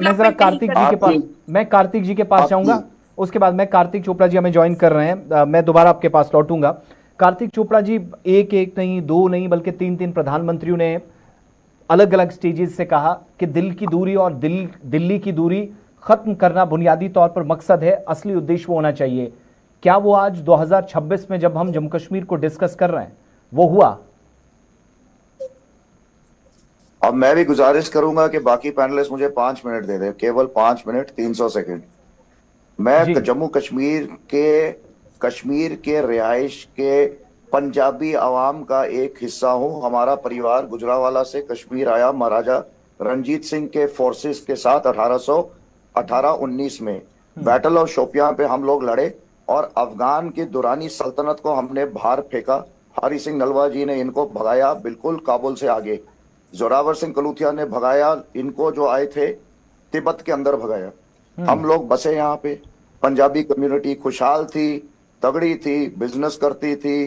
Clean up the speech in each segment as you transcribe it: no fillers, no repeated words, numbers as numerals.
मैं जरा डेवलपमेंट नहीं कार्तिक जी करनी के पास चाहिए। मैं कार्तिक जी के पास आपकी जाऊंगा। उसके बाद मैं कार्तिक चोपड़ा जी हमें ज्वाइन कर रहे हैं, मैं दोबारा आपके पास लौटूंगा। कार्तिक चोपड़ा जी, एक एक नहीं, दो नहीं, बल्कि तीन तीन प्रधानमंत्रियों ने अलग अलग स्टेजेस से कहा कि दिल की दूरी और दिल्ली की दूरी खत्म करना बुनियादी तौर पर मकसद है, असली उद्देश्य वो होना चाहिए। क्या वो आज 2026 में जब हम जम्मू कश्मीर को डिस्कस कर रहे हैं वो हुआ? अब मैं भी गुजारिश करूंगा कि बाकी पैनलिस्ट मुझे 5 मिनट दे दें, केवल 5 मिनट 300 सेकंड। जी। मैं जम्मू कश्मीर के रिहाइश के पंजाबी अवाम का एक हिस्सा हूं। हमारा परिवार गुजरावाला से कश्मीर आया महाराजा रंजीत सिंह के फोर्सेस के साथ 1818-19 में। बैटल ऑफ शोपियां पे हम लोग लड़े और अफगान की दुरानी सल्तनत को हमने बाहर फेंका। हरि सिंह नलवा जी ने इनको भगाया बिल्कुल काबुल से आगे। जोरावर सिंह कलूथिया ने भगाया इनको, जो आए थे तिब्बत के अंदर भगाया। हम लोग बसे यहाँ पे। पंजाबी कम्युनिटी खुशहाल थी, तगड़ी थी, बिजनेस करती थी,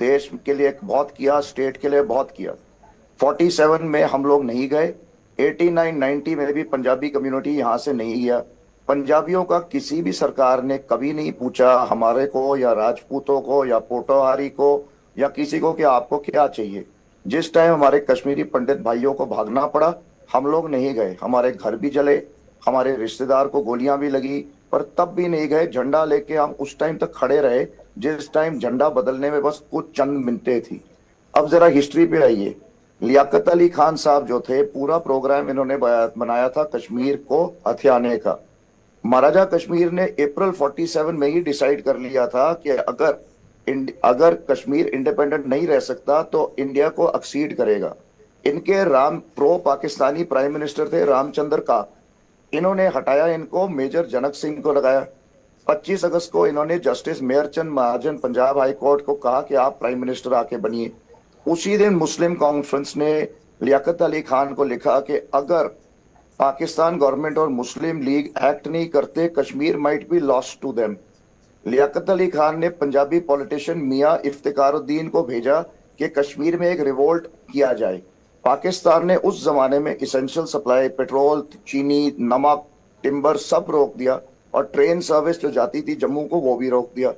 देश के लिए बहुत किया, स्टेट के लिए बहुत किया। 47 में हम लोग नहीं गए। 89-90 में भी पंजाबी कम्युनिटी यहाँ से नहीं गया। पंजाबियों का किसी भी सरकार ने कभी नहीं पूछा हमारे को या राजपूतों को या पोटोहारी को या किसी को कि आपको क्या चाहिए। जिस टाइम हमारे कश्मीरी पंडित भाइयों को भागना पड़ा, हम लोग नहीं गए। हमारे घर भी जले, हमारे रिश्तेदार को गोलियां भी लगी, पर तब भी नहीं गए। झंडा लेके हम उस टाइम तक खड़े रहे जिस टाइम झंडा बदलने में बस कुछ चंद मिनटें थी। अब जरा हिस्ट्री पे आइए। लियाकत अली खान साहब जो थे, पूरा प्रोग्राम इन्होंने बनाया था कश्मीर को हथियाने का। महाराजा कश्मीर ने अप्रैल 47 में ही डिसाइड कर लिया था कि अगर कश्मीर इंडिपेंडेंट नहीं रह सकता तो इंडिया को एक्सीड करेगा। इनके Ram pro Pakistani prime minister थे रामचंद्र का, इन्होंने हटाया इनको, मेजर जनक सिंह को लगाया। 25 अगस्त को इन्होंने जस्टिस मेयरचंद महाजन पंजाब हाई कोर्ट को कहा कि आप प्राइम मिनिस्टर आके बनिए। उसी दिन मुस्लिम कॉन्फ्रेंस ने लियाकत अली खान को लिखा कि अगर पाकिस्तान गवर्नमेंट और मुस्लिम लीग एक्ट नहीं करते, Kashmir might be lost to them. Liaquat Ali Khan ने पंजाबी पॉलिटिशियन मियां इफ्तिकारुद्दीन को भेजा कि कश्मीर में एक रिवोल्ट किया जाए। पाकिस्तान ने उस जमाने में इसेंशियल सप्लाई, पेट्रोल, चीनी, नमक, टिम्बर सब रोक दिया और ट्रेन सर्विस जो जाती थी जम्मू को वो भी रोक दिया।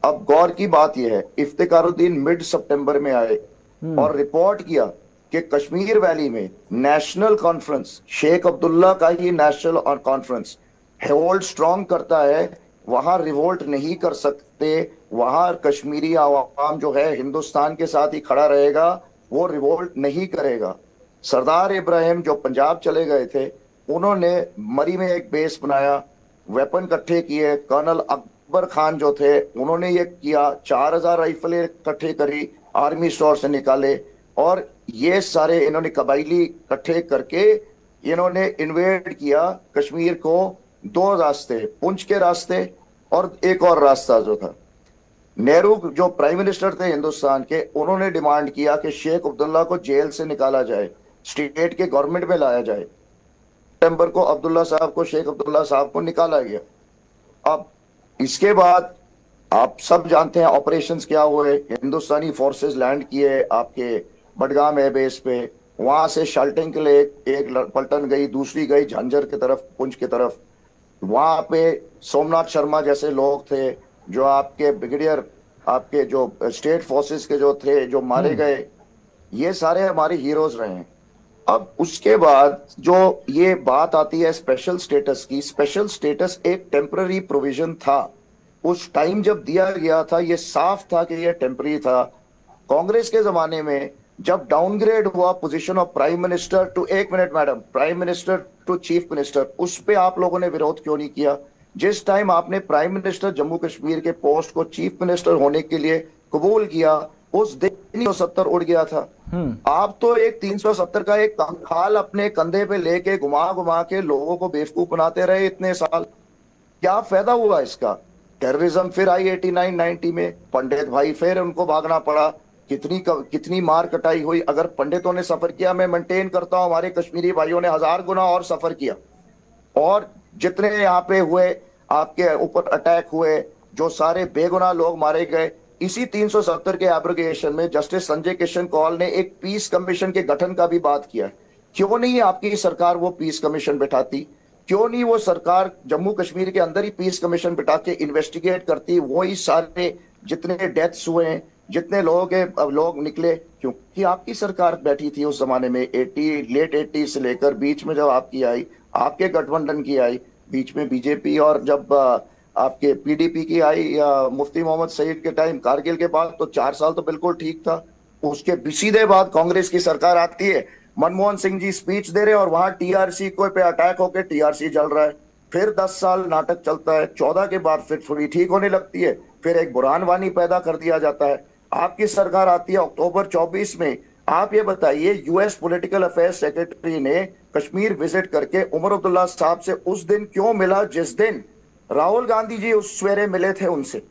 अब गौर की बात यह है, इफ्तिकारुद्दीन मिड सितंबर में आए और रिपोर्ट किया कि कश्मीर वैली में नेशनल कॉन्फ्रेंस, शेख अब्दुल्ला का ही नेशनल कॉन्फ्रेंस होल्ड स्ट्रॉन्ग करता है, वहां रिवोल्ट नहीं कर सकते। वहां कश्मीरी आवाम जो है हिंदुस्तान के साथ ही खड़ा रहेगा, वो रिवोल्ट नहीं करेगा। सरदार इब्राहिम जो पंजाब चले गए थे, उन्होंने मरी में एक बेस बनाया, वेपन इकट्ठे किए। कर्नल अकबर खान जो थे उन्होंने ये किया, 4000 राइफलें इकट्ठे करी, आर्मी स्टोर से निकाले, और ये सारे इन्होंने कबाइली इकट्ठे करके इन्होंने इन्वेड किया कश्मीर को। दो रास्ते, पुंछ के रास्ते और एक और रास्ता जो था। नेहरू जो प्राइम मिनिस्टर थे हिंदुस्तान के, उन्होंने डिमांड किया कि शेख अब्दुल्ला को जेल से निकाला जाए, स्टेट के गवर्नमेंट में लाया जाए। सितंबर को अब्दुल्ला साहब को, शेख अब्दुल्ला साहब को निकाला गया। अब इसके बाद आप सब जानते हैं ऑपरेशंस क्या हुए। हिंदुस्तानी फोर्सेस लैंड किए आपके बडगाम एयरबेस पे। वहां से शल्टिंग के लिए एक पलटन गई, दूसरी गई झंझर की तरफ, पुंछ की तरफ। वहां पे सोमनाथ शर्मा जैसे लोग थे जो आपके ब्रिगेडियर, आपके जो स्टेट फोर्सेस के जो थे, जो मारे गए, ये सारे हमारे हीरोज रहे हैं। अब उसके बाद जो ये बात आती है स्पेशल स्टेटस की, स्पेशल स्टेटस एक टेम्पररी प्रोविजन था। उस टाइम जब दिया गया था ये साफ था कि ये टेम्पररी था। कांग्रेस के जमाने में जब डाउनग्रेड हुआ position of prime minister to, एक minute madam, prime minister to chief minister, उस पे आप लोगों ने विरोध क्यों नहीं किया? जिस टाइम आपने प्राइम मिनिस्टर जम्मू कश्मीर के पोस्ट को चीफ मिनिस्टर होने के लिए कबूल किया, उस दिन 370 उड़ गया था। आप तो एक 370 का एक खाल अपने कंधे पे लेके घुमा घुमा के लोगों को बेवकूफ बनाते रहे इतने साल। क्या फायदा हुआ इसका? टेररिज्म फिर आई 89-90 में, पंडित भाई फिर उनको भागना पड़ा। कितनी मार कटाई हुई। अगर पंडितों ने सफर किया, मैं मेंटेन करता हूं हमारे कश्मीरी भाइयों ने 1000 गुना और सफर किया। और जितने यहाँ पे हुए, आपके ऊपर अटैक हुए, जो सारे बेगुनाह लोग मारे गए, इसी 370 के एब्रोगेशन में जस्टिस संजय किशन कौल ने एक पीस कमीशन के गठन का भी बात किया। क्यों नहीं आपकी सरकार वो पीस कमीशन बैठाती? क्यों नहीं वो सरकार जम्मू कश्मीर के अंदर ही पीस कमीशन बिठा के इन्वेस्टिगेट करती, वही सारे जितने डेथ्स हुए हैं, जितने लोगों के लोग निकले, क्योंकि आपकी सरकार बैठी थी उस जमाने में, लेट 80 से लेकर बीच में जब आपकी आई, आपके गठबंधन की आई, बीच में बीजेपी, और जब आपके पीडीपी की आई या मुफ्ती मोहम्मद सईद के टाइम, कारगिल के बाद तो 4 साल तो बिल्कुल ठीक था। उसके सीधे बाद कांग्रेस की सरकार आती है, मनमोहन सिंह जी स्पीच दे रहे हैं और वहां टीआरसी को पे अटैक होकर टीआरसी जल रहा है। फिर 10 साल नाटक चलता है, 14 के बाद फिर थोड़ी ठीक होने लगती है, फिर एक बुरहान वानी पैदा कर दिया जाता है। आपकी सरकार आती है अक्टूबर 24 में। आप ये बताइए, यूएस पॉलिटिकल अफेयर्स सेक्रेटरी ने कश्मीर विजिट करके उमर अब्दुल्ला साहब से उस दिन क्यों मिला जिस दिन राहुल गांधी जी उस सवेरे मिले थे उनसे?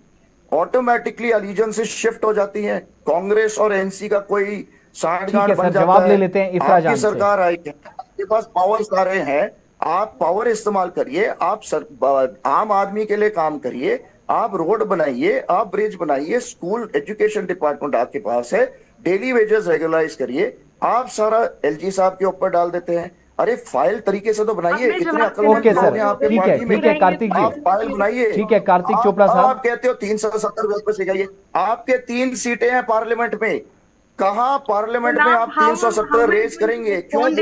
ऑटोमेटिकली अलीजेंसेस शिफ्ट हो जाती हैं, कांग्रेस और एनसी का कोई ठीक है सांठगांठ बन सर, जाता जवाब ले है। लेते हैं इफ्रा आपकी जान से। सरकार आई है, आपके पास पावर सारे हैं, आप पावर इस्तेमाल करिए, आम आदमी के लिए काम करिए, आप रोड बनाइए, आप ब्रिज बनाइए, स्कूल एजुकेशन डिपार्टमेंट आपके पास है, डेली वेजेस रेगुलराइज करिए। आप सारा एलजी साहब के ऊपर डाल देते हैं। अरे फाइल तरीके से तो बनाइए, आपने इतने जवाब अक्लमंद ओके लोग सर, हैं आपके ठीक है, पार्टी में, ठीक है कार्तिक आप जी, फाइल बनाइए। ठीक है कार्तिक चोपड़ा आप साहब। कहते हो 370 पे सिखाइए, आपके 3 सीटें हैं पार्लियामेंट में, कहां पार्लियामेंट में जनाब, आप 370 रेज करेंगे? क्यों?